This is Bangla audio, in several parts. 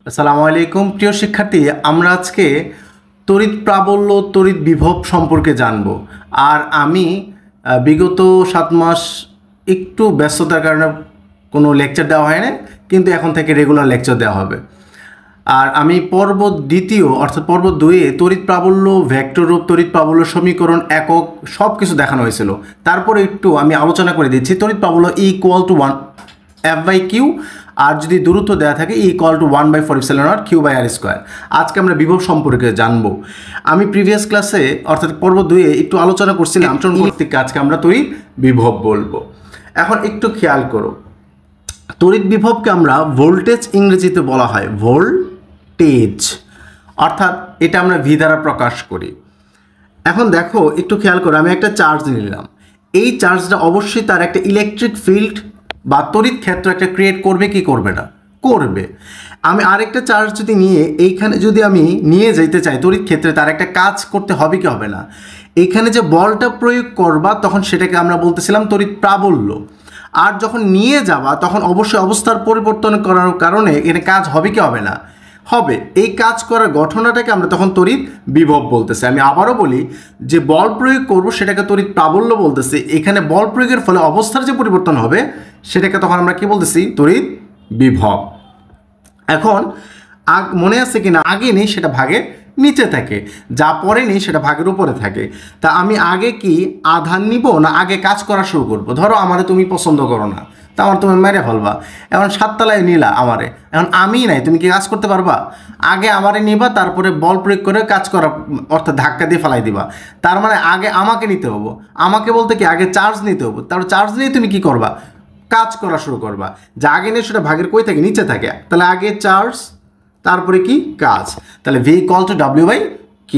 আসসালামু আলাইকুম প্রিয় শিক্ষার্থী, আমরা আজকে তড়িৎ প্রাবল্য তড়িৎ বিভব সম্পর্কে জানব। আর আমি বিগত 7 মাস একটু ব্যস্ততার কারণে কোনো লেকচার দেওয়া হয় না, কিন্তু এখন থেকে রেগুলার লেকচার দেওয়া হবে। আর আমি পর্ব দ্বিতীয় অর্থাৎ পর্ব 2-এ তড়িৎ প্রাবল্য, ভেক্টর রূপ, তড়িৎ প্রাবল্য সমীকরণ, একক সব কিছু দেখানো হয়েছিল। তারপরে একটু আমি আলোচনা করে দিচ্ছি। তড়িৎ প্রাবল্য = 1 F/Q, আর যদি দূরত্ব দেওয়া থাকে = 1/4ε0 Q/r²। আজকে আমরা বিভব সম্পর্কে জানবো। আমি প্রিভিয়াস ক্লাসে অর্থাৎ পর্ব 2-এ একটু আলোচনা করছিলাম ইলেকট্রন কর্তৃক, আজকে আমরা তড়িৎ বিভব বলবো। এখন একটু খেয়াল করো, তড়িৎ বিভবকে আমরা ভোল্টেজ ইংরেজিতে বলা হয় ভোল্টেজ, অর্থাৎ এটা আমরা ভি দ্বারা প্রকাশ করি। এখন দেখো একটু খেয়াল করো, আমি একটা চার্জ নিলাম, এই চার্জটা অবশ্যই তার একটা ইলেকট্রিক ফিল্ড বা তড়িৎ ক্ষেত্র একটা ক্রিয়েট করবে কি করবে না? করবে। আমি আরেকটা চার্জ যদি নিয়ে এইখানে যদি আমি নিয়ে যেতে চাই তড়িৎ ক্ষেত্রে, তার একটা কাজ করতে হবে কি হবে না? এইখানে যে বলটা প্রয়োগ করবা তখন সেটাকে আমরা বলতেছিলাম তড়িৎ প্রাবল্য। আর যখন নিয়ে যাবা তখন অবশ্যই অবস্থার পরিবর্তন করার কারণে এখানে কাজ হবে কি হবে না? হবে। এই কাজ করার ঘটনাটাকে আমরা তখন তড়িৎ বিভব বলতেছি। আমি আবারও বলি, যে বল প্রয়োগ করব সেটাকে তড়িৎ প্রাবল্য বলতেছি। এখানে বল প্রয়োগের ফলে অবস্থার যে পরিবর্তন হবে সেটাকে তখন আমরা কি বলতেছি? তড়িৎ বিভব। এখন মনে আছে কিনা, আগে নেই সেটা ভাগের নিচে থাকে, যা পরে নেই সেটা ভাগের উপরে থাকে। তা আমি আগে কি আধান নিব না আগে কাজ করা শুরু করব? ধরো আমারে তুমি পছন্দ করো না, তা আমার তুমি মেরে ফেলবা। এখন 7 তলায় নিলা আমারে, এখন আমি নাই, তুমি কি কাজ করতে পারবা? আগে আমারে নিবা, তারপরে বল প্রয়োগ করে কাজ করা অর্থাৎ ধাক্কা দিয়ে ফেলাই দিবা। তার মানে আগে আমাকে নিতে হবো। আমাকে বলতে কি আগে চার্জ নিতে হবো, তারপর চার্জ নিয়ে তুমি কি করবা? কাজ করা শুরু করবা। যা আগে নেই সেটা ভাগের কই থাকে? নিচে থাকে। তাহলে আগে চার্জ, তারপরে কি কাজ। তাহলে V = W/Q।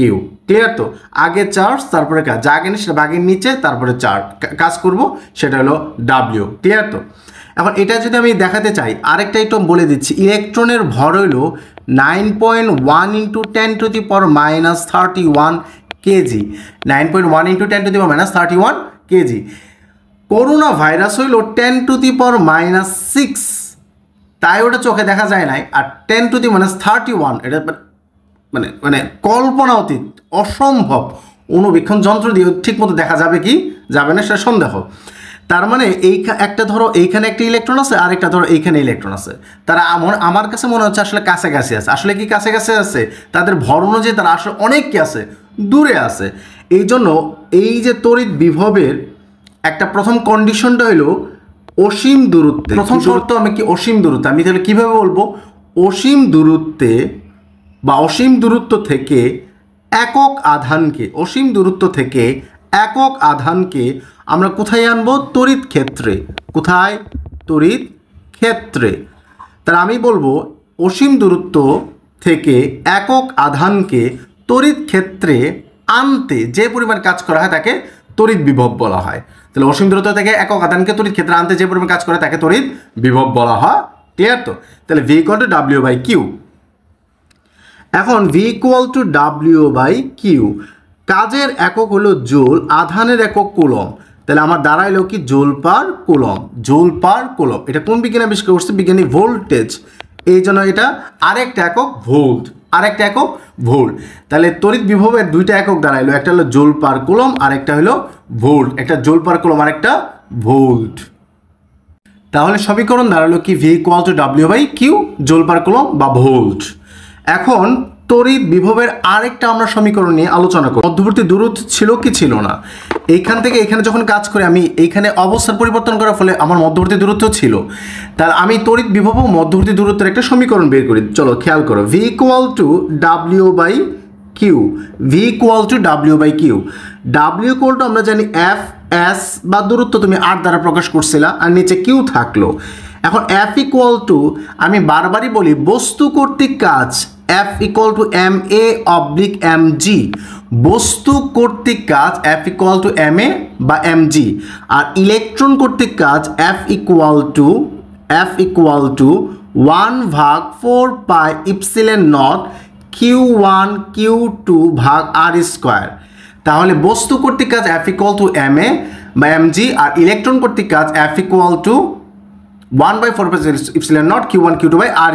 ক্লিয়ার তো? আগে চার্জ তারপরে কাজ, যা আগে নেই সেটা ভাগের নিচে, তারপরে চার্জ কাজ করব, সেটা হলো W। ক্লিয়ার তো? এখন এটা যদি আমি দেখাতে চাই, আরেকটা একটু বলে দিচ্ছি। ইলেকট্রনের ভর হইল 9.1 × 10⁻31 কেজি। 9.1 × 10⁻31 কেজি। করোনা ভাইরাস হইল 10⁻6, তাই ওটা চোখে দেখা যায় নাই। আর 10⁻31 এটা মানে মানে কল্পনা অতীত, অসম্ভব। অণুবীক্ষণ যন্ত্র দিয়ে ঠিক মতো দেখা যাবে কি যাবে না সেটা সন্দেহ। তার মানে এই একটা ধরো এইখানে একটা ইলেকট্রন আছে, আর একটা ধরো এইখানে ইলেকট্রন আছে, তারা আমার কাছে মনে হচ্ছে আসলে কাছাকাছি আছে। আসলে কি কাছাকাছি আছে? তাদের ভর অনুযায়ী তারা আসলে অনেক কি আছে, দূরে আছে। এই জন্য এই যে তড়িৎ বিভবের একটা প্রথম কন্ডিশনটা হলো অসীম দূরত্বে। প্রথম শর্ত আমি কি? অসীম দূরত্বে। আমি তাহলে কীভাবে বলবো? অসীম দূরত্বে বা অসীম দূরত্ব থেকে একক আধানকে, অসীম দূরত্ব থেকে একক আধানকে আমরা কোথায় আনবো? তড়িৎ ক্ষেত্রে। কোথায়? তড়িৎ ক্ষেত্রে। তাহলে আমি বলবো অসীম দূরত্ব থেকে একক আধানকে তড়িৎ ক্ষেত্রে আনতে যে পরিমাণ কাজ করা হয় তাকে তড়িৎ বিভব বলা হয়। তাহলে অসীম দূরত্ব থেকে একক আধানকে তড়িৎ ক্ষেত্রে আনতে যে পরিমাণ কাজ করে তাকে তড়িৎ বিভব বলা হয়। ক্লিয়ার তো? তাহলে V = W/Q। এখন V = W/Q, কাজের একক হলো জুল, আধানের একক কুলম। তাহলে আমার দাঁড়াইলো কি? Joule per coulomb. Joule per coulomb. এটা কোন বিজ্ঞানী আবিষ্কার করছে? বিজ্ঞানী ভোল্টেজ। এই জন্য এটা আরেকটা একক ভোল্ট, আরেকটা একক ভোল্ট। তাহলে তড়িৎ বিভবের দুইটা একক দাঁড়াইলো, একটা হলো জুল পার কুলম আর একটা হলো ভোল্ট। একটা জুল পার কুলম আর একটা ভোল্ট। তাহলে সমীকরণ দাঁড়ালো কি? V = W/Q, joule per coulomb বা ভোল্ট। এখন তড়িৎ বিভবের আরেকটা আমরা সমীকরণ নিয়ে আলোচনা করি। মধ্যবর্তী দূরত্ব ছিল কি ছিল না? এইখান থেকে এখানে যখন কাজ করে আমি এইখানে অবস্থার পরিবর্তন করার ফলে আমার মধ্যবর্তী দূরত্ব ছিল। তাহলে আমি তড়িৎ বিভব ও মধ্যবর্তী দূরত্বের একটা সমীকরণ বের করি। চলো খেয়াল করো, V = W/Q। V = W/Q। W আমরা জানি F/S, বা দূরত্ব তুমি R দ্বারা প্রকাশ করছিলা, আর নিচে Q থাকলো। এখন F = আমি বারবারই বলি বস্তু কর্তৃক কাজ, F = ma/mg। বস্তু কর্তৃক কাজ F = ma বা mg। আর ইলেকট্রন কর্তৃক কাজ F = 1/4πε0 Q1 Q2 ভাগ R²। তাহলে বস্তু কর্তৃক কাজ F = ma বা mg, আর ইলেকট্রন কর্তৃক কাজ F = 1/4πε0 Q1 Q2 R²।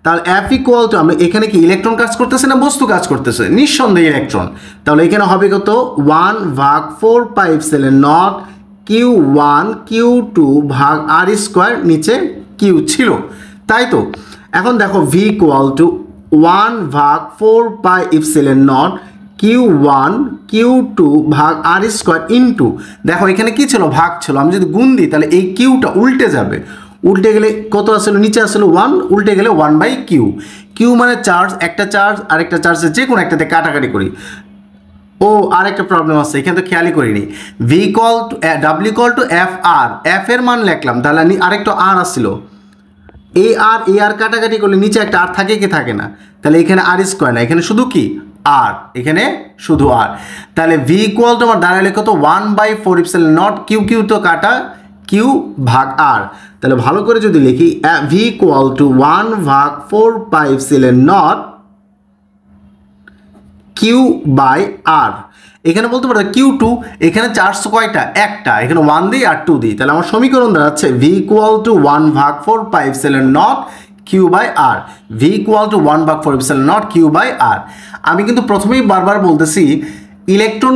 তাহলে F ইকুয়াল টু, আমরা এখানে কি ইলেকট্রন কাজ করতেছে না বস্তু কাজ করতেছে? নিঃসন্দেহে ইলেকট্রন। তাহলে এখানে হবে কত 1/4πε0 Q1 Q2 ভাগ R স্কোয়ার, নিচে Q ছিল, তাই তো। এখন দেখো V equal to 1/4πε0 Q1 Q2 ভাগ R স্কোয়ার ইন্টু, দেখো এখানে কি ছিল? ভাগ ছিল। আমি যদি গুণ দিই তাহলে এই কিউটা উল্টে যাবে, উল্টে গেলে কত আসলে? নিচে আসলে 1, উল্টে গেলে 1/Q। কিউ মানে চার্জ, একটা চার্জ আরেকটা চার্জের যে কোনো একটাতে কাটাকাটি করি। ও আর একটা প্রবলেম আছে, এখানে তো খেয়ালই করিনি। V equal to W equal to F R, F এর মান লিখলাম, তাহলে আরেকটা আর আসছিল, এ আর কাটাকাটি করলে নিচে একটা আর থাকে কি থাকে না? তাহলে এখানে আর স্কোয়ার না, এখানে শুধু কি আর, এখানে শুধু আর। তাহলে ভি ইকুয়াল টু আমার দাঁড়ালে কত 1/4ε0 কিউ কিউ তো কাটা, কিউ ভাগ আর। তাহলে ভালো করে যদি লিখি V equal to 1/4πε0 Q by R. এখানে বলতে পারো Q2, এখানে চার্জ কয়টা? একটা, এখানে 1 দিই আর 2 দিই, তাহলে আমার সমীকরণ দাঁড়াচ্ছে V equal to 1/4πε0 Q by R. V equal to 1/4πε0 Q by R. আমি কিন্তু প্রথমেই বারবার বলতেছি ইলেকট্রন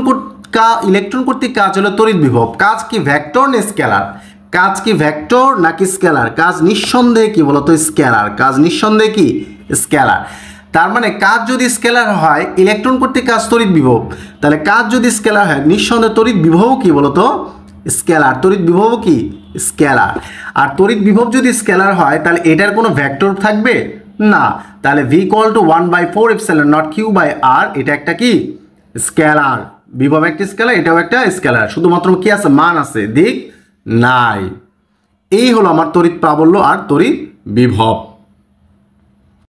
কর্তৃক কাজ হলো তড়িৎ বিভব। কাজ কি ভেক্টর না স্কেলার? কাজ কি ভেক্টর নাকি স্কেলার? কাজ নিঃসন্দেহে কি বলতো? স্কেলার। কাজ নিঃসন্দেহে কি? স্কেলার। তার মানে কাজ যদি স্কেলার হয়, ইলেকট্রন কর্তৃক কাজ তড়িৎ বিভব, তাহলে কাজ যদি স্কেলার হয় নিঃসন্দেহে তড়িৎ বিভব কি বলতো? স্কেলার। তড়িৎ বিভব কি? স্কেলার। আর তড়িৎ বিভব যদি স্কেলার হয় তাহলে এটার কোনো ভেক্টর থাকবে না, তাহলে V equal to 1/4ε0 Q by R, এটা একটা কি? স্কেলার। বিভব একটা স্কেলার, এটাও একটা স্কেলার, শুধুমাত্র কি আছে? মান আছে, দিক নাই। এই হলো আমার তড়িৎ প্রাবল্য আর তড়িৎ বিভব।